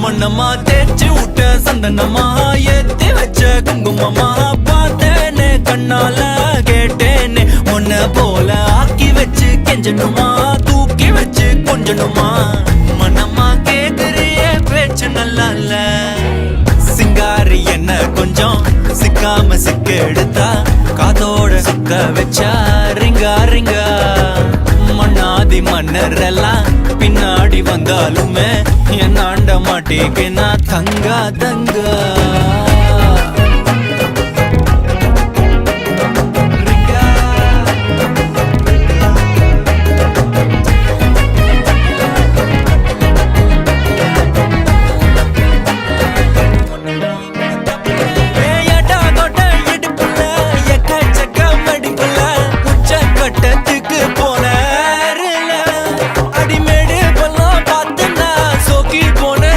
மண்ணம்மா தேய்ச்சி விட்ட சந்தனமா ஏத்தி வச்ச குங்குமமா பார்த்தேனே கண்ணால கேட்டேனே உன்ன போல ஆக்கி வச்சு கெஞ்சணுமா தூக்கி வச்சு கொஞ்சணுமா மனமா கேக்குறிய பேச்சு நல்லா இல்ல சிங்காரி என்ன கொஞ்சம் சிக்காம சிக்க எடுத்தா காதோட சுக்க வச்சா ரிங்கா ரிங்கா மண்ணாதி மன்னர் எல்லாம் பின்னாடி வந்தாலுமே என் ஆண்ட மாட்டேங்க நான் தங்கா தங்கா